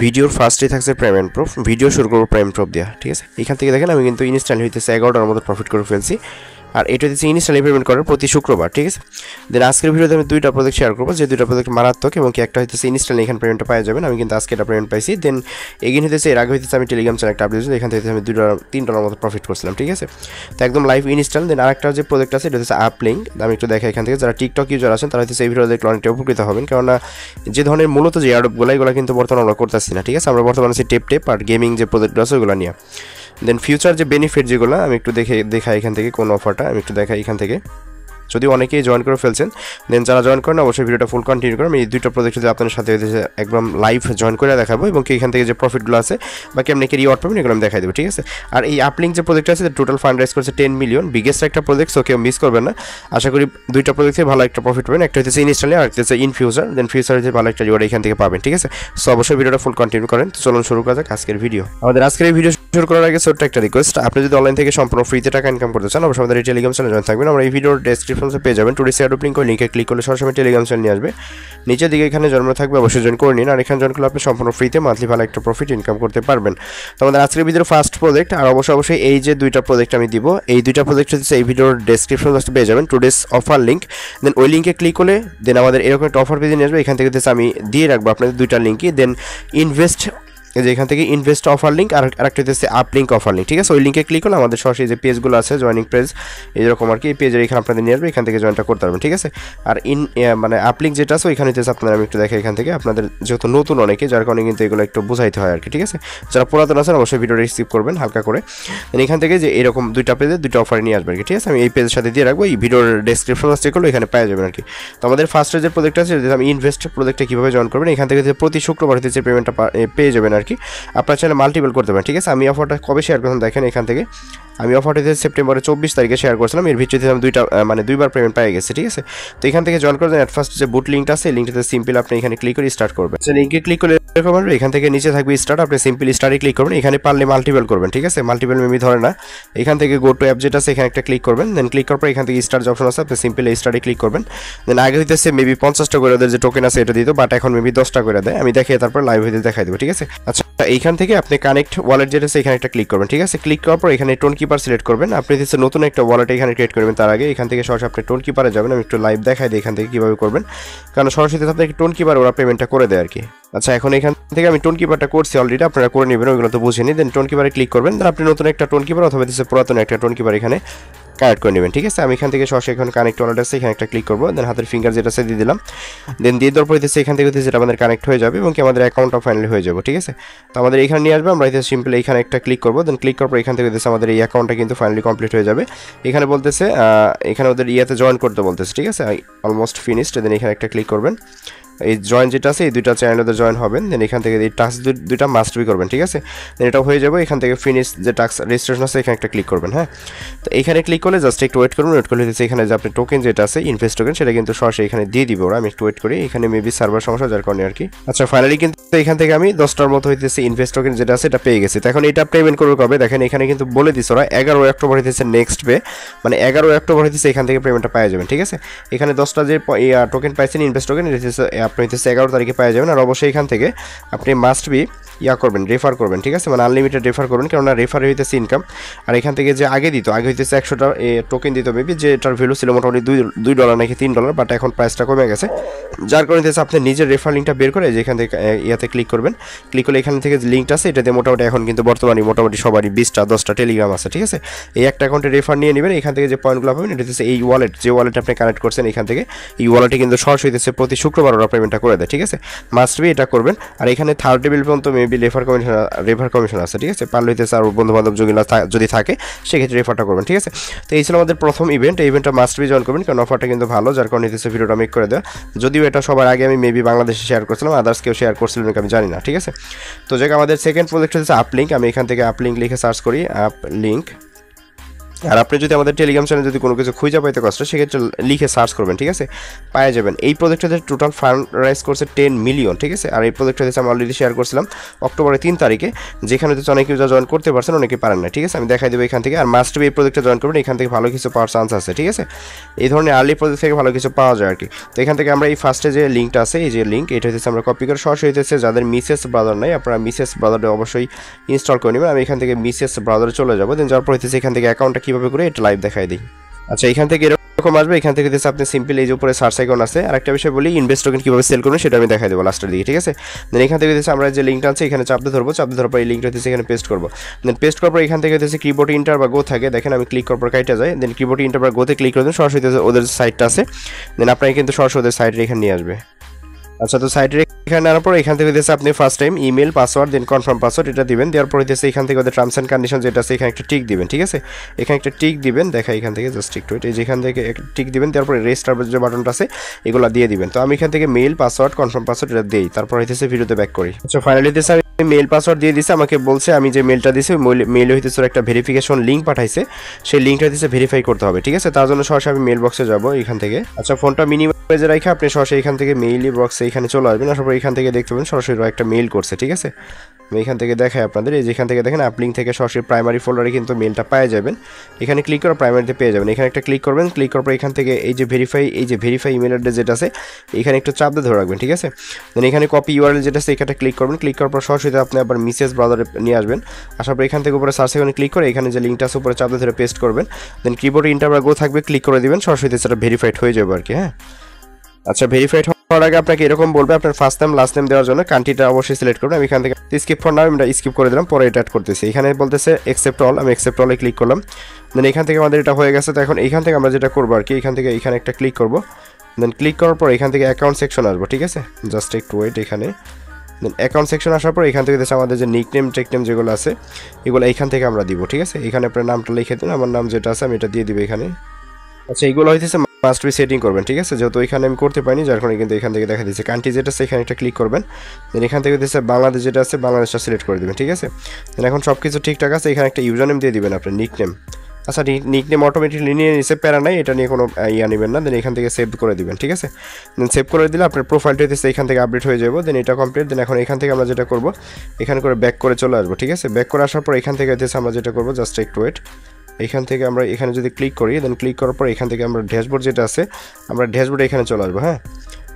ভিডিওর ফার্স্টে থাকছে পেমেন্ট প্রুফ। ভিডিও শুরু করবো পেমেন্ট প্রুফ দেওয়া, ঠিক আছে। এখান থেকে দেখেন আমি কিন্তু ইনস্ট্যান্ট হইতেছে 11টার মতো প্রফিট করে ফেলছি। আর এটা হচ্ছে ইনস্ট্যান্টলি পেমেন্ট করার প্রতি শুক্রবার, ঠিক আছে। দেন আজকের ভিডিওতে আমি দুইটা প্রজেক্ট শেয়ার করবো, যে দুইটা প্রজেক্ট মারাত্মক এবং কি একটা হইতেছে ইনস্ট্যান্টলি এখানে পেমেন্টটা পাওয়া যাবেন। আমি কিন্তু আজকে এটা পেমেন্ট পাইছি। দেন এগিন হইতেছে এর আগে হইতেছে আমি টেলিগ্রাম চ্যানেল একটা আপডেট দিয়েছি, এখান থেকে আমি $3 মতো প্রফিট করছিলাম, ঠিক আছে। তো একদম লাইভ ইনস্ট্যান্ট। দেন আরেকটা যে প্রজেক্ট আছে এটা হচ্ছে আপলিঙ্ক। আমি একটু দেখাই এখান থেকে, যারা টিকটক ইউজার আছেন তারা হচ্ছে এই ভিডিও দেখলে অনেকটা উপকৃত হবেন, কেননা যে ধরনের মূলত যে এয়ারড্রপগুলো এগুলো কিন্তু বর্তমানে আমরা করতেছি না, ঠিক আছে। আমরা বর্তমানে আছি টেপ আর গেমিং যে প্রজেক্টগুলো আছে ওগুলো নিয়ে। দেন ফিউচার যে বেনিফিট যেগুলো আমি একটু দেখাই এখান থেকে, কোন অফারটা আমি একটু দেখাই এখান থেকে। যদি অনেকেই জয়েন করে ফেলছেন, দেন যারা জয়েন করেন অবশ্যই ভিডিওটা ফুল কন্টিনিউ করেন। আমি এই দুইটা প্রজেক্ট যদি আপনাদের সাথে একদম লাইভ জয়েন করে দেখাবো, এবং এখান থেকে যে প্রফিটগুলো আছে বা কেমন কি রিওয়ার্ড পাবেন এগুলো আমি দেখাই দেবো, ঠিক আছে। আর এই আপলিঙ্ক যে প্রজেক্ট আছে টোটাল ফান্ড রাইজ করছে 10 মিলিয়ন, বিগেস্ট একটা প্রজেক্ট, সো কেউ মিস করবেন না। আশা করি দুইটা প্রজেক্টে ভালো একটা প্রফিট পাবেন, একটা হচ্ছে ইনস্ট্যান্টলি আর একটা হচ্ছে ইন ফিউচার। দেন ফিউচার হচ্ছে ভালো একটা রিওয়ার্ড এখান থেকে পাবেন, ঠিক আছে। সো অবশ্যই ভিডিওটা ফুল কন্টিনিউ করেন। তো চলুন শুরু করা যাক আজকের ভিডিও। আমাদের আজকের এই ভিডিও শুরু করার আগে ছোট্ট একটা রিকোয়েস্ট, আপনি যদি অনলাইন থেকে সম্পূর্ণ ফ্রিতে টাকা ইনকাম করতে চান অবশ্যই আমাদের এই টেলিগ্রাম চ্যানেলে জয়েন থাকবেন। আমরা এই ভিডিওর ডেসক্রিপশনে পেয়ে যাবেন টুডে শেয়ার লিংক, ওই লিঙ্কে ক্লিক করলে সরাসরি টেলিগ্রাম চ্যানেল নিয়ে আসবে। নিচের দিকে এখানে জন্ম থাকবে, অবশ্যই জয়েন করে নিন। আর এখানে জয়েন করলে আপনি সম্পূর্ণ ফ্রিতে মান্থলি ভালো একটা প্রফিট ইনকাম করতে পারবেন। তো আমাদের আজকের ভিডিওর ফার্স্ট প্রজেক্ট, আর অবশ্যই এই যে দুইটা প্রজেক্ট আমি দিব, এই দুইটা প্রজেক্ট হচ্ছে এই ভিডিওর ডেসক্রিপশন বক্সে পেয়ে যাবেন টুডেস অফার লিঙ্ক। দেন ওই লিঙ্কে ক্লিক করলে দেন আমাদের এরকম একটা অফার পেজে নিয়ে আসবে। এখান থেকে আমি দিয়ে রাখবো আপনাদের দুইটা লিঙ্কই। দেন ইনভেস্ট, যে এখান থেকে ইনভেস্ট অফার লিঙ্ক আর একটা হচ্ছে আপলিঙ্ক অফার লিঙ্ক, ঠিক আছে। ওই লিঙ্কে ক্লিক করলে আমাদের সরাসরি যে পেজগুলো আছে জয়েনিং পেজ এরকম আর কি, এই পেজের এখানে আপনাদের নিয়ে আসবে, এখান থেকে জয়েনটা করতে পারবেন, ঠিক আছে। আর মানে আপলিঙ্ক যেটা আছে ওইখানে হচ্ছে আপনারা, আমি একটু দেখাই এখান থেকে, আপনাদের যেহেতু নতুন অনেকে যার কারণে কিন্তু এগুলো একটু বোঝাইতে হয় আর কি, ঠিক আছে। যারা পুরাতন আছেন অবশ্যই ভিডিওটা রিসিভ করবেন হালকা করে। দেন এখান থেকে যে এরকম দুইটা পেজে দুইটা অফার নিয়ে আসবেন, ঠিক আছে। আমি এই পেজের সাথে দিয়ে রাখবো, এই ভিডিওর ডেসক্রিপশন চেক করলে এখানে পেয়ে যাবেন আর কি। তো আমাদের ফার্স্টে যে প্রজেক্ট আছে আমি ইনভেস্ট প্রজেক্টে কীভাবে জয়েন করবেন, এখান থেকে যে প্রতি শুক্রবার হচ্ছে পেমেন্টটা পেয়ে যাবেন আর কি। আপনার চ্যানেল মাল্টিপল করতে পারেন, ঠিক আছে। আমি অফারটা কবে শেয়ার করলাম দেখেন এখান থেকে, আমি অফারটা সেপ্টেম্বরের 24 তারিখে শেয়ার করছিলাম। এর ভিতরে আমি দুইবার পেমেন্ট পেয়ে গেছি, ঠিক আছে। তো এখান থেকে জয়েন করবেন। ফার্স্ট যে বুট লিঙ্কটা আছে এই লিঙ্কটাতে সিম্পল আপনি এখানে ক্লিক করে স্টার্ট করবেন। লিঙ্কে ক্লিক করে এখান থেকে নিচে থাকবে স্টার্ট, আপনি সিম্পল স্টার্টে ক্লিক করবেন। এখানে পারলে মাল্টিপল করবেন, ঠিক আছে। মাল্টিপল মেবি ধরে না, এখান থেকে গো টু অ্যাপ যেটা আছে এখানে একটা ক্লিক করবেন। দেন ক্লিক করার পর এখান থেকে স্টার্ট যে অপশন আছে আপনি সিম্পল স্টার্টে ক্লিক করবেন। দেন আগে হইতেছে মেবি 50টা করে ওদের যে টোকেন আছে এটা দিত, বাট এখন মেবি 10টা করে দেয়। আমি দেখিয়ে তারপর লাইভ হইতে দেখাই দেবো, ঠিক আছে। আচ্ছা, এইখান থেকে আপনি কানেক্ট ওয়ালেট যেটা আছে এখানে একটা ক্লিক করবেন, ঠিক আছে। ক্লিক করার পর এখানে টোন কিপার সিলেক্ট করবেন। আপনি হচ্ছে নতুন একটা ওয়ালেট এখানে ক্রিয়েট করবেন, তার আগে এখান থেকে সরাসরি আপনি টোন কিপারে যাবেন। আমি একটু লাইভ দেখাই দিই এখান থেকে কীভাবে করবেন, কারণ সরাসরি আপনাকে টোন কিপার ওরা পেমেন্টটা করে দেয় আর কি। আচ্ছা, এখন এখান থেকে আমি টোন কিপারটা করছি অলরেডি, আপনারা করে নেবেন, ওইগুলো তো বুঝেনি। দেন টোন কিপারে ক্লিক করবেন। দেন আপনি নতুন একটা টোন কিপার অথবা হচ্ছে পুরাতন একটা টোন কিপার এখানে কানেক্ট করে নেবেন, ঠিক আছে। আমি এখান থেকে সরাসরি এখন কানেক্ট ওয়ালেট আছে এখানে একটা ক্লিক করবো। দেন হাতের ফিঙ্গার যেটা আছে দিয়ে দিলাম। দেন দিয়ে দেওয়ার পর হচ্ছে এখান থেকে যেটা আমাদের কানেক্ট হয়ে যাবে এবং কি আমাদের অ্যাকাউন্টটা ফাইনালি হয়ে যাবে, ঠিক আছে। তো আমাদের এখানে নিয়ে আসবে, আমরা হচ্ছে সিম্পল এখানে একটা ক্লিক করবো। দেন ক্লিক করার পর এখান থেকে আমাদের এই অ্যাকাউন্টটা কিন্তু ফাইনালি কমপ্লিট হয়ে যাবে। এখানে বলতেছে এখানে ওদের ইয়াতে জয়েন করতে বলতেছে, ঠিক আছে। Almost finished. দেন এখানে একটা ক্লিক করবেন। এই জয়েন যেটা আছে এই দুইটা চ্যানেলে জয়েন হবেন। দেন এখান থেকে এই টাস্ক দুইটা মাস্ট বি করবেন, ঠিক আছে। দেন এটা হয়ে যাবে। এখান থেকে ফিনিশ যে টাস্ক রেজিস্ট্রেশন আছে এখানে একটা ক্লিক করবেন, হ্যাঁ। তো এখানে ক্লিক করলে জাস্ট একটু ওয়েট করুন। ওয়েট করলে হচ্ছে এখানে যে আপনি টোকেন যেটা আছে ইনভেস্ট টোকেন সেটা কিন্তু সরাসরি এখানে দিয়ে দিবে ওরা। আমি একটু ওয়েট করি, এখানে মেবি সার্ভার সমস্যা যার কারণে আর কি। আচ্ছা, ফাইনালি কিন্তু এখান থেকে আমি 10টার মতো হইতেছে ইনভেস্ট টোকেন যেটা আছে এটা পেয়ে গেছি। তো এখন এটা পেমেন্ট করবে কবে দেখেন, এখানে কিন্তু বলে দিচ্ছে ওরা 11 অক্টোবর হইতেছে নেক্সট পে, মানে 11 অক্টোবর হইতেছে এখান থেকে পেমেন্টটা পাওয়া যাবেন, ঠিক আছে। এখানে 10টা যে টোকেন পাইছেন ইনভেস্ট টোকেন আপনি হইতেছে 11 তারিখে পেয়ে যাবেন। আর অবশ্যই এখান থেকে আপনি মাস্ট বি করবেন, রেফার করবেন, ঠিক আছে। মানে আনলিমিটেড রেফার করবেন, কেননা রেফার হইতেছে ইনকাম। আর এখান থেকে যে আগে হইতেছে 100টা টোকেন দিত মেবি, যে এটার ভ্যালু ছিল মোটামুটি $2 নাকি $3, বাট এখন প্রাইসটা কমে গেছে, যার কারণে আপনি নিজের রেফার লিঙ্কটা বের করে যে এখান থেকে ইয়াতে ক্লিক করবেন। ক্লিক করলে এখান থেকে যে লিঙ্কটা আছে এটাতে মোটামুটি এখন কিন্তু বর্তমানে মোটামুটি সবারই 20টা-10টা টেলিগ্রাম আছে, ঠিক আছে। এই একটা অ্যাকাউন্টে রেফার নিয়ে নেবেন। এখান থেকে যে পয়েন্টগুলো পাবেন এটা হচ্ছে এই ওয়ালেট, যে ওয়ালেট আপনি কানেক্ট করছেন এখান থেকে এই ওয়ালেটে কিন্তু সরাসরি হইতেছে প্রতি শুক্রবার ওরা পেমেন্টটা করে দেয়, ঠিক আছে। মাস্ট বি এটা করবেন। আর এখানে 3rd টেবিল পর্যন্ত মেবি রেফার কমিশন আছে, ঠিক আছে। পারলে হইতেছে আর বন্ধু বান্ধব যদি থাকে সেক্ষেত্রে রেফারটা করবেন, ঠিক আছে। তো এই ছিল আমাদের প্রথম ইভেন্ট। এই ইভেন্টটা মাস্ট বি জয়েন করবেন, কারণ অফারটা কিন্তু ভালো, যার কারণে হইতেছে ভিডিওটা মেক করে দেওয়া। যদিও এটা সবার আগে আমি মেবি বাংলাদেশে শেয়ার করছিলাম, আদার্স কেউ শেয়ার করছিলেন আমি জানি না, ঠিক আছে। তো যাক, আমাদের সেকেন্ড প্রজেক্ট হচ্ছে আপলিঙ্ক। আমি এখান থেকে আপলিঙ্ক লিখে সার্চ করি, আপলিঙ্ক। আর আপনি যদি আমাদের টেলিগ্রাম চ্যানেলে যদি কোনো কিছু খুঁজে পাইতে কষ্ট সেক্ষেত্রে লিখে সার্চ করবেন, ঠিক আছে, পাওয়া যাবেন। এই প্রজেক্টটাতে টোটাল ফান্ড রাইজ করছে 10 মিলিয়ন, ঠিক আছে। আর এই প্রজেক্টটা আমি অলরেডি শেয়ার করছিলাম অক্টোবরের 3 তারিখে, যেখানে হচ্ছে অনেকে ইউজার জয়েন করতে পারছেন, অনেকে পারেন না, ঠিক আছে। আমি দেখাই দেবো এখান থেকে। আর মাস্ট বি এই প্রজেক্টটা জয়েন করবেন, এখান থেকে ভালো কিছু পাওয়ার চান্স আছে, ঠিক আছে। এই ধরনের আর্লি প্রজেক্ট থেকে ভালো কিছু পাওয়া যায় আর কি। তো এখান থেকে আমরা এই ফার্স্টে যে লিঙ্কটা আছে, এই যে লিঙ্ক, এটা হচ্ছে আমরা কপি করে সরাসরি হইতেছে যাদের মিসেস ব্রাদার নাই, আপনারা মিসেস ব্রাদারটা অবশ্যই ইনস্টল করে নেবেন। আমি এখান থেকে মিসেস ব্রাদারে চলে যাবো, দেন যাওয়ার পর হইতেছে এখান থেকে অ্যাকাউন্টটা কীভাবে করে এটা লাইভ দেখাই দিই। আচ্ছা, এখান থেকে এরকম আসবে। এখান থেকে দিচ্ছে আপনি সিম্পল এই যে উপরে সার্চ আইকন আছে। আর একটা বিষয় বলি, ইনভেস্ট টোকেন কীভাবে সেল করবেন সেটা আমি দেখাই দেবো লাস্টের দিকে, ঠিক আছে। দেন এখান থেকে দিচ্ছে আমরা যে লিঙ্কটা আছে এখানে চাপতে ধরবো, চাপতে ধরার পর এই লিঙ্কটা হচ্ছে এখানে পেস্ট করবো। দেন পেস্ট করার পর এখান থেকে হচ্ছে কিবোর্ড ইন্টার বা গো থাকে, দেখেন আমি ক্লিক করার পর কাইটা যায়। দেন কিবোর্ড ইন্টার বা গোতে ক্লিক করে দেন, সরাসরি ওদের সাইটটা আছে। দেন আপনাকে কিন্তু সরাসরি ওদের সাইটের এখানে নিয়ে আসবে। আচ্ছা, তো সাইটের এখানে আনার পর এখান থেকে দিচ্ছে আপনি ফার্স্ট টাইম ইমেল পাসওয়ার্ড দেন কনফার্ম পাসওয়ার্ড এটা দিবেন। দেওয়ার পরে দিচ্ছে এখান থেকে ওদের টার্মস অ্যান্ড কন্ডিশন যেটা আছে এখানে একটা টিক দিবেন, ঠিক আছে। এখানে একটা টিক দিবেন, দেখা এখান থেকে জাস্ট একটু এই যেখান থেকে টিক দিবেন, তারপরে রেজিস্টার যে বাটনটা আছে এগুলো দিয়ে দিবেন। তো আমি এখান থেকে মেল পাসওয়ার্ড কনফার্ম পাসওয়ার্ড এটা দিই, তারপর হইতেছে ভিডিওতে ব্যাক করি। আচ্ছা, ফাইনালি দিচ্ছে আমি মেল পাসওয়ার্ড দিয়ে দিছে, আমাকে বলছে আমি যে মেলটা দিছি মেলে হইতেছে একটা ভেরিফিকেশন লিঙ্ক পাঠাইছে, সেই লিঙ্কটা দিচ্ছে ভেরিফাই করতে হবে, ঠিক আছে। তার জন্য সরাসরি আমি মেল বক্সে যাবো এখান থেকে। আচ্ছা, ফোনটা মিনিমাইজে রাখে আপনি সরাসরি এখান থেকে মেইল বক্সে এখানে চলে আসবেন। আসার পর এখান থেকে দেখতে পাবেন সরাসরি একটা মেইল করছে, ঠিক আছে। আমি এখান থেকে দেখাই আপনাদের, এই যেখান থেকে দেখেন আপলিঙ্ক থেকে সরাসরি প্রাইমারি ফোল্ডারে কিন্তু মেলটা পেয়ে যাবেন। এখানে ক্লিক করে প্রাইমারিতে পেয়ে যাবেন। এখানে একটা ক্লিক করবেন, ক্লিক করার পর এখান থেকে এই যে ভেরিফাই ইমেল অ্যাড্রেস যেটা আছে এখানে একটু চাপ দিয়ে ধরে রাখবেন, ঠিক আছে। দেন এখানে কপি ইউআরএল যেটা আছে এখানে ক্লিক করবেন, ক্লিক করার পর সরাসরি আপনি আবার মিসেস ব্রাউজারে নিয়ে আসবেন। আসার পর এখান থেকে উপরে সার্চ আইকনে ক্লিক করে এখানে যে লিঙ্কটা আছে উপরে চাপ দিয়ে ধরে পেস্ট করবেন। দেন কিবোর্ডে ইন্টার বা গো থাকবে, ক্লিক করে দিবেন, সরাসরি সেটা ভেরিফাইড হয়ে যাবে আর কি, হ্যাঁ। আচ্ছা, ভেরিফাইড হওয়ার আগে আপনাকে এরকম বলবে আপনার ফার্স্ট নেম লাস্ট নেম দেওয়ার জন্য কান্ট্রিটা অবশ্যই সিলেক্ট করবেন। আমি এখান থেকে স্কিপ ফর নাও আমরা স্কিপ করে দিলাম, পরে এটা অ্যাড করতেছি। এখানে বলতেছে অ্যাকসেপ্ট অল, আমি অ্যাকসেপ্ট অলে ক্লিক করলাম। দেন এখান থেকে আমাদের এটা হয়ে গেছে। তো এখন এখান থেকে আমরা যেটা করবো আর কি, এখান থেকে এখানে একটা ক্লিক করবো। দেন ক্লিক করার পর এখান থেকে অ্যাকাউন্ট সেকশন আসবো, ঠিক আছে। জাস্ট একটু ওয়েট এখানে। দেন অ্যাকাউন্ট সেকশন আসার পর এখান থেকে দেখছি আমাদের যে নিকনেম টেকনেম যেগুলো আছে এগুলো এইখান থেকে আমরা দিব, ঠিক আছে। এখানে আপনার নামটা লিখে দিন, আমার নাম যেটা আছে আমি এটা দিয়ে দিব এখানে। আচ্ছা, এইগুলো হইতেছে মাস্ট বি সেটিং করবেন, ঠিক আছে। যেহেতু এখানে আমি করতে পারিনি যার কারণে কিন্তু এখান থেকে দেখা দিচ্ছে কান্ট্রি যেটা আছে এখানে একটা ক্লিক করবেন। দেন এখান থেকে দিচ্ছে বাংলাদেশ যেটা আছে বাংলাদেশটা সিলেক্ট করে দেবেন, ঠিক আছে। দেন এখন সব কিছু ঠিকঠাক আছে, এখানে একটা ইউজার নেম দিয়ে দিবেন আপনার নিকনেম। আচ্ছা, নিকনেম অটোমেটিকলি নিয়ে নিচ্ছে, প্যারা নাই, এটা নিয়ে কোনো ইয়া নেবেন না। দেন এখান থেকে সেভ করে দিবেন, ঠিক আছে। দেন সেভ করে দিলে আপনার প্রোফাইলটা হইতেছে এখান থেকে আপডেট হয়ে যাবো। দেন এটা কমপ্লিট। দেন এখন এখান থেকে আমরা যেটা করবো এখানে করে ব্যাক করে চলে আসবো, ঠিক আছে। ব্যাক করে আসার পর এখান থেকে হইতেছে আমরা যেটা করবো জাস্ট একটু ওয়েট। এখান থেকে আমরা এখানে যদি ক্লিক করি, দেন ক্লিক করার পর এখান থেকে আমরা ড্যাশবোর্ড যেটা আছে আমরা ড্যাশবোর্ডে এখানে চলে আসবো, হ্যাঁ।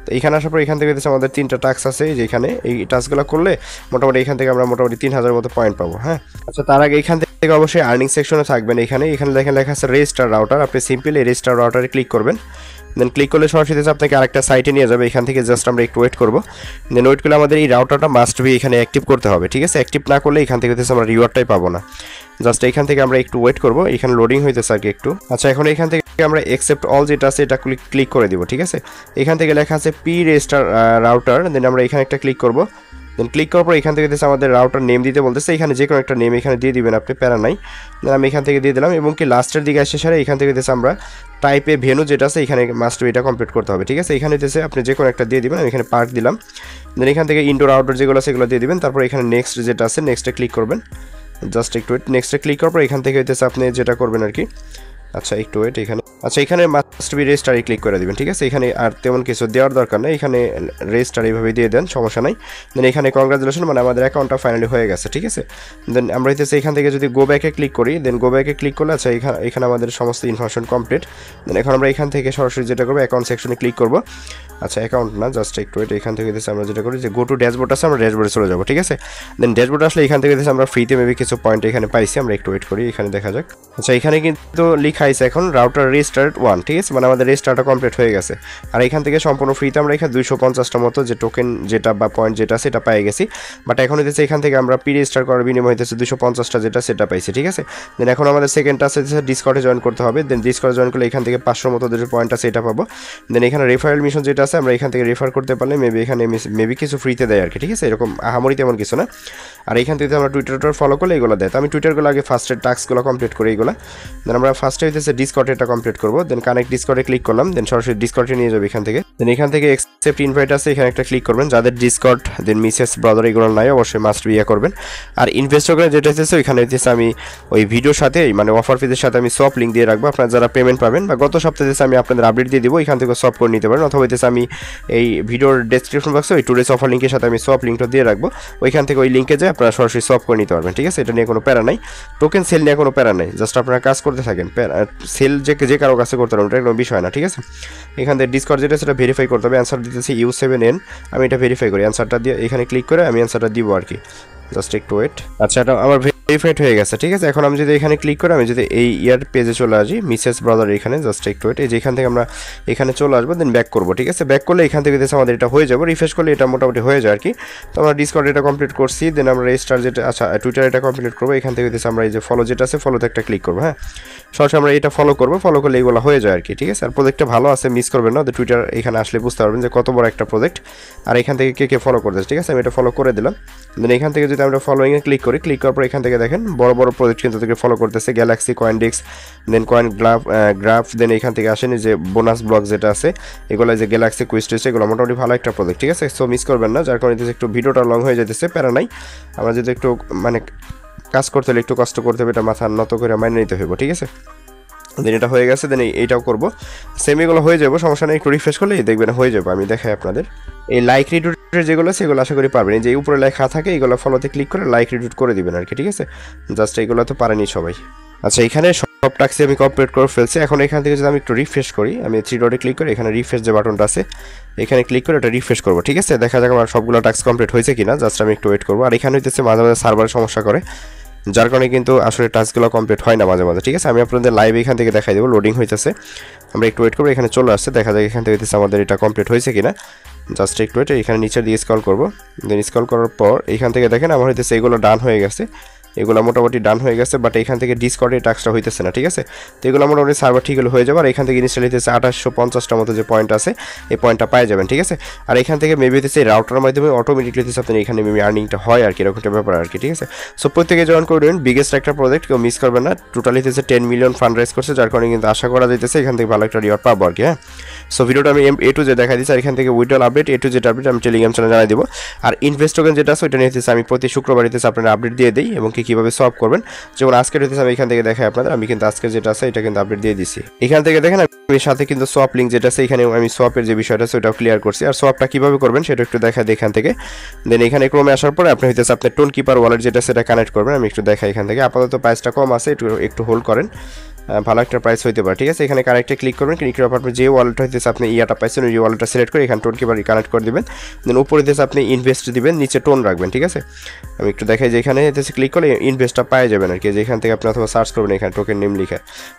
তো এখানে আসার পর এখান থেকে আমাদের 3টা টাস্ক আছে, যেখানে এই টাস্কগুলো করলে মোটামুটি এখান থেকে আমরা মোটামুটি 3000 মতো পয়েন্ট পাবো, হ্যাঁ। আচ্ছা, তার আগে এখান থেকে অবশ্যই আর্নিং সেকশনে থাকবেন। এখানে দেখেন লেখা আছে রেজিস্টার রাউটার, আপনি সিম্পল এই রেজিস্টার রাউটারে ক্লিক করবেন। দেন ক্লিক করলে সরাসরি আপনাকে আরেকটা সাইটে নিয়ে যাবে। এখান থেকে জাস্ট আমরা একটু ওয়েট করবো। দেন ওয়েট করলে আমাদের এই রাউটারটা মাস্ট বি এখানে অ্যাক্টিভ করতে হবে, ঠিক আছে। অ্যাক্টিভ না করলে এখান থেকে আমরা রিওয়ার্ডটাই পাবো না। জাস্ট এখান থেকে আমরা একটু ওয়েট করবো, এখানে লোডিং হইতেছে আর কি একটু। আচ্ছা, এখন এখান থেকে আমরা অ্যাকসেপ্ট অল যেটা আছে এটা ক্লিক করে দিব, ঠিক আছে। এখান থেকে লেখা আছে পি রেজিস্টার রাউটার, দেন আমরা এখানে একটা ক্লিক করবো। দেন ক্লিক করার পর এখান থেকে আমাদের রাউটার নেম দিতে বলতেছে, এখানে যে কোনো একটা নেম এখানে দিয়ে দিবেন আপনি, প্যারা নাই। দেন আমি এখান থেকে দিয়ে দিলাম, এবং কি লাস্টের দিকে আসছে সারে এখান থেকে আমরা টাইপে ভেনু যেটা আছে এখানে মাস্ট এটা কমপ্লিট করতে হবে, ঠিক আছে। এখানে আপনি যে কোনো একটা দিয়ে দিবেন, আমি এখানে পার্ক দিলাম। দেন এখান থেকে ইনডোর আউটডোর যেগুলো আছে সেগুলো দিয়ে দিবেন। তারপর এখানে নেক্সট যেটা আছে নেক্সটে ক্লিক করবেন, জাস্ট একটু ওয়েট। নেক্সটে ক্লিক করার পর এখান থেকে আপনি যেটা করবেন আর কি। আচ্ছা, একটু ওয়েট এখানে। আচ্ছা, এখানে মাস্ট বি রেজিস্টারে ক্লিক করে দিবেন, ঠিক আছে। এখানে আর তেমন কিছু দেওয়ার দরকার নেই, এখানে রেজিস্টার এইভাবে দিয়ে দেন, সমস্যা নাই। দেন এখানে কংগ্রাচুলেশন, মানে আমাদের অ্যাকাউন্টটা ফাইনালি হয়ে গেছে, ঠিক আছে। দেন আমরা এখান থেকে যদি গো ব্যাকে ক্লিক করি, দেন গো ব্যাকে ক্লিক করলে আচ্ছা এখানে আমাদের সমস্ত ইনফরমেশন কমপ্লিট। দেন এখন আমরা এখান থেকে সরাসরি যেটা করবো অ্যাকাউন্ট সেকশনে ক্লিক করবো। আচ্ছা, অ্যাকাউন্ট না, জাস্ট একটু ওয়েট। এখান থেকে আমরা যেটা করি যে গো টু ড্যাশবোর্ড আছে, আমরা ড্যাশবোর্ডে চলে যাবো, ঠিক আছে। দেন ড্যাশবোর্ড আসলে এখান থেকে আমরা ফ্রিতে মেবি কিছু পয়েন্ট এখানে পাইছি, আমরা একটু ওয়েট করি, এখানে দেখা যাক। আচ্ছা, এখানে কিন্তু লেখা আছে এখন রাউটার রেজিস্টার্ড 1, ঠিক আছে, মানে আমাদের রেজিস্টারটা কমপ্লিট হয়ে গেছে। আর এখান থেকে সম্পূর্ণ ফ্রিতে আমরা এখানে 250টা মতো যে টোকেন যেটা বা পয়েন্ট যেটা সেটা পেয়ে গেছি। বাট এখন হইতেছে এখান থেকে আমরা প্রি রেজিস্টার করার বিনিময়ে হইতেছে 250টা যেটা সেটা পাইছি, ঠিক আছে। দেন এখন আমাদের সেকেন্ড টাস্ক আছে ডিসকর্ডে জয়েন করতে হবে। দেন ডিসকর্ডে জয়েন করলে এখান থেকে 500 মতো যে পয়েন্ট আছে এটা পাবো। দেন এখানে রেফারেল মিশন যেটা আছে আমরা এখান থেকে রেফার করতে পারলে মেবি এখানে কিছু ফ্রিতে দেয় আর কি, ঠিক আছে। এরকম আহামরি তেমন কিছু না। আর এখান থেকে আমরা টুইটার ফলো করলে এগুলো দেয়। তো আমি টুইটারগুলো আগে ফার্স্টের টাস্কগুলো কমপ্লিট করি এগুলো। দেন আমরা ফার্স্টে হইতেছে ডিসকর্ড এটা কমপ্লিট করব দেন কানেক্ট ডিসকর্ডে ক্লিক করলাম দেন সরাসরি ডিসকর্ডে নিয়ে যাবে এখান থেকে দেন এখান থেকে অ্যাকসেপ্ট ইনভাইট আছে এখানে একটা ক্লিক করবেন যাদের ডিসকর্ড দেন মিসেস ব্রাদার এগুলো নাই অবশ্যই মাস্ট বি করবেন আর ইনভেস্ট টোকেন যেটা হইতেছে ওইখানে হইতেছে আমি ওই ভিডিওর সাথে মানে অফার ফিজের সাথে আমি সব লিঙ্ক দিয়ে রাখবো আপনারা যারা পেমেন্ট পাবেন বা গত সপ্তাহে আমি আপনাদের আপডেট দিয়ে দিব এখান থেকে সব করে নিতে পারেন অথবা হইতেছে আমি এই ভিডিওর ডেসক্রিপশন বক্সে ওই টুডেস অফার লিঙ্কের সাথে আমি সব লিঙ্কটা দিয়ে রাখবো ওইখান থেকে ওই লিঙ্কে যায় আপনারা সরাসরি সব করে নিতে পারবেন ঠিক আছে এটা নিয়ে কোনো প্যারা নাই টোকেন সেল নিয়ে কোনো প্যারা নাই জাস্ট আপনারা কাজ করতে থাকেন সেল যে কারো কাছে করতে পারবেন এটা কোনো বিষয় না ঠিক আছে এখান থেকে ডিসকর্ড যেটা সেটা ভেরিফাই করতে হবে অ্যান্সার দিতেছি U7N আমি এটা ভেরিফাই করি অ্যান্সারটা দিয়ে এখানে ক্লিক করে আমি অ্যান্সারটা দিব আর কি জাস্ট একটু ওয়েট আচ্ছা এটা আমার ভেরিফাইড হয়ে গেছে ঠিক আছে এখন আমি যদি এখানে ক্লিক করি আমি যদি এই ইয়ার পেজে চলে আসি মিসেস ব্রাদার এখানে জাস্ট একটু ওয়েট এই যে এখান থেকে আমরা এখানে চলে আসবো দেন ব্যাক করবো ঠিক আছে ব্যাক করলে এখান থেকে আমাদের এটা হয়ে যাবে রিফ্রেশ করলে এটা মোটামুটি হয়ে যায় আর কি তো আমরা ডিসকর্ড এটা কমপ্লিট করছি দেন আমরা রেজিস্টার যেটা আচ্ছা টুইটার এটা কমপ্লিট করবো এখান থেকে আমরা এই যে ফলো যেটা আছে ফলোতে একটা ক্লিক করবো হ্যাঁ সরাসরি আমরা এটা ফলো করবো ফলো করলে এইগুলো হয়ে যায় আর কি ঠিক আছে আর প্রজেক্টটা ভালো আছে মিস করবেন না টুইটার এখানে আসলে বুঝতে পারবেন যে কত বড় একটা প্রজেক্ট আর এখান থেকে কে ফলো করতেছে ঠিক আছে আমি এটা ফলো করে দিলাম দেন এখান থেকে যদি আমরা ফলোইংয়ে ক্লিক করি ক্লিক করার পর এখান থেকে দেখেন বড় বড় প্রজেক্ট কিন্তু থেকে ফলো করতেছে গ্যালাক্সি কয়েনডিক্স দেন কয়েন গ্রাফ দেন এখান থেকে আসেন যে বোনাস ব্লক যেটা আছে এগুলো যে গ্যালাক্সি কুইজ টেস্ট এগুলো মোটামুটি ভালো একটা প্রজেক্ট ঠিক আছে সো মিস করবেন না যার কারণে একটু ভিডিওটা লং হয়ে যেতেছে প্যারা নাই আমরা যদি একটু মানে কাজ করতে হলে একটু কষ্ট করতে হবে এটা মাথা নত করে মাইনে নিতে হইব ঠিক আছে দেন এটা হয়ে গেছে দেন এইটাও করবো সেম এগুলো হয়ে যাবো সমস্যা নেই একটু রিফ্রেশ করলে দেখবেন হয়ে যাবো আমি দেখাই আপনাদের এই লাইক রিটুইটের যেগুলো সেগুলো আশা করি পারবেন যে উপরে লেখা থাকে এগুলো ফলোতে ক্লিক করে লাইক রিটুইট করে দিবেন আর কি ঠিক আছে জাস্ট এইগুলো তো পারেনি সবাই আচ্ছা এখানে সব টাস্কই আমি কমপ্লিট করে ফেলছি এখন এখান থেকে যদি আমি একটু রিফ্রেশ করি আমি 3 ডটে ক্লিক করে এখানে রিফ্রেশ যে বাটনটা আছে এখানে ক্লিক করে এটা রিফ্রেশ করবো ঠিক আছে দেখা যাক আমার সবগুলো টাস্ক কমপ্লিট হয়েছে কিনা জাস্ট আমি একটু ওয়েট করবো আর এখানে হইতেছে মাঝে মাঝে সার্ভার সমস্যা করে যার কারণে কিন্তু আসলে টাস্কগুলো কমপ্লিট হয় না মাঝে মাঝে ঠিক আছে আমি আপনাদের লাইভ এখান থেকে দেখাই দেবো লোডিং হইতেছে আমরা একটু ওয়েট করবো এখানে চলে আসছে দেখা যাক এখান থেকে হইতেছে আমাদের এটা কমপ্লিট হয়েছে কিনা জাস্ট একটু ওয়েট এখানে নিচের দিয়ে স্ক্রল করবো দেন স্ক্রল করার পর এখান থেকে দেখেন আমার হইতেছে এগুলো ডান হয়ে গেছে এগুলো মোটামুটি ডান হয়ে গেছে বাট এখান থেকে ডিসকর্ডে টাস্কটা হইতেছে না ঠিক আছে তো এগুলো মোটামুটি সার্ভার ঠিক হয়ে যাবে আর এখান থেকে ইনস্টল হইতেছে 2850টার মতো যে পয়েন্ট আছে এই পয়েন্টটা পেয়ে যাবেন ঠিক আছে আর এখান থেকে মেবি হইতেছে এই রাউটারের মাধ্যমে অটোমেটিকলি হইতেছে আপনি এখানে মেবি আর্নিংটা হয় আর কি এরকম একটা ব্যাপার আর কি ঠিক আছে সো প্রত্যেকে জয়েন করে নেবেন বিগেস্ট একটা প্রজেক্ট কেউ মিস করবেন না টোটালি হইতেছে 10 মিলিয়ন ফান্ড রাইজ করছে যার কারণে কিন্তু আশা করা যাইতেছে এখান থেকে ভালো একটা রিওয়ার্ড পাবো আর কি হ্যাঁ সো ভিডিওটা আমি A to Z দেখাই দিচ্ছি আর এখান থেকে withdrawal update A to Z update আমি টেলিগ্রাম চ্যানেলে জানাই দেবো আর ইনভেস্ট টোকেন যেটা আছে ওইটা নিয়ে হইতেছে আমি প্রতি শুক্রবার হইতেছে আপনারা আপডেট দিয়ে দিই এবং কীভাবে সলভ করবেন যেমন আজকের হইতেছে আমি এখান থেকে দেখাই আপনাদের আমি কিন্তু আজকের যেটা আছে এটা কিন্তু আপডেট দিয়ে দিছি এখান থেকে দেখেন আমি সাথে কিন্তু সোয়াপ লিঙ্ক যেটা আছে এখানে আমি সোয়াপের যে বিষয়টা আছে ওটাও ক্লিয়ার করছি আর সোয়াপটা কীভাবে করবেন সেটা একটু দেখা দিই এখান থেকে দেন এখানে ক্রমে আসার পরে আপনি হইতেছে আপনার টোন কিপার ওয়ালেট যেটা সেটা কানেক্ট করবেন আমি একটু দেখাই এখান থেকে আপাতত প্রাইসটা কম আছে একটু হোল্ড করেন ভালো একটা প্রাইস হইতে পারে ঠিক আছে এখানে কানেক্টে ক্লিক করবেন ক্লিক করার পর আপনি যে ওয়ালেট হইতেছে আপনি ইয়াটা পাইছেন ওই ওয়ালেটটা সিলেক্ট করে এখানে টোন কিপার কানেক্ট করে দিবেন দেন উপরে দিয়েছে আপনি ইনভেস্ট দিবেন নিচে টোন রাখবেন ঠিক আছে আমি একটু দেখাই যে এখানে হইতেছে ক্লিক করলে ইনভেস্টটা পেয়ে যাবেন আর কি যেখান থেকে আপনি অথবা সার্চ করবেন এখানে টোকেন নেম লিখে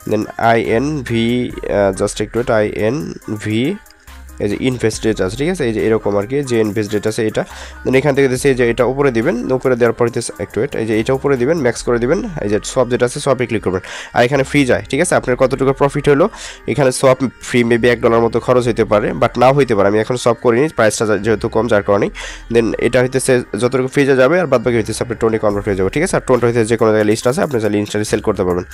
দেন INV জাস্ট একটু INV এই যে ইনভেস্ট ডেট আছে ঠিক আছে এই যে এরকম আর কি যে ইনভেস্ট ডেট আছে এটা দেন এখান থেকে দিচ্ছে যে এটা উপরে দিবেন উপরে দেওয়ার পর একটু এই যে এটা উপরে দিবেন ম্যাক্স করে দিবেন এই যে সব যেটা আছে সবই ক্লিক করবেন আর এখানে ফ্রি যায় ঠিক আছে আপনার কতটুকু প্রফিট হলো এখানে সব ফ্রি মেবি $1 মতো খরচ হতে পারে বাট নাও হইতে পারে আমি এখন সব করিনি প্রাইসটা যেহেতু কম যার কারণে দেন এটা হইতেছে যতটুকু ফ্রিজে যাবে আর বাদ বাকি হইতেছে আপনার টোনে কনভার্ট হয়ে যাবে ঠিক আছে আর টোনটা হইতেছে যে কোনো জায়গায় লিস্ট আছে আপনি চাইলে ইনস্ট্যান্টলি সেল করতে পারবেন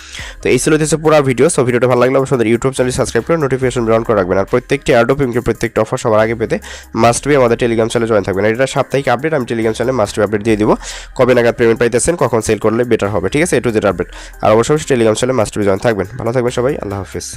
তো এই ছিল হইতেছে পুরো ভিডিও সো ভিডিওটা ভালো লাগলে অবশ্যই ইউটিউব চ্যানেল সাবস্ক্রাইব করে নোটিফিকেশন অন করে রাখবেন আর প্রত্যেকটি অ্যাডোপ প্রত্যেকটা অফার সবার আগে পেতে মাস্ট বি আমাদের টেলিগ্রাম চ্যানেলে জয়েন থাকবেন এটা সাপ্তাহিক আপডেট আমি টেলিগ্রাম চ্যানেলে মাস্ট বি আপডেট দিয়ে দিব কবে নাগাদ পেমেন্ট পাইতেছেন কখন সেল করলে বেটার হবে ঠিক আছে A to Z আপডেট আর অবশ্যই টেলিগ্রাম চ্যানেলে মাস্ট বি জয়েন থাকবেন ভালো থাকবেন সবাই আল্লাহ হাফেজ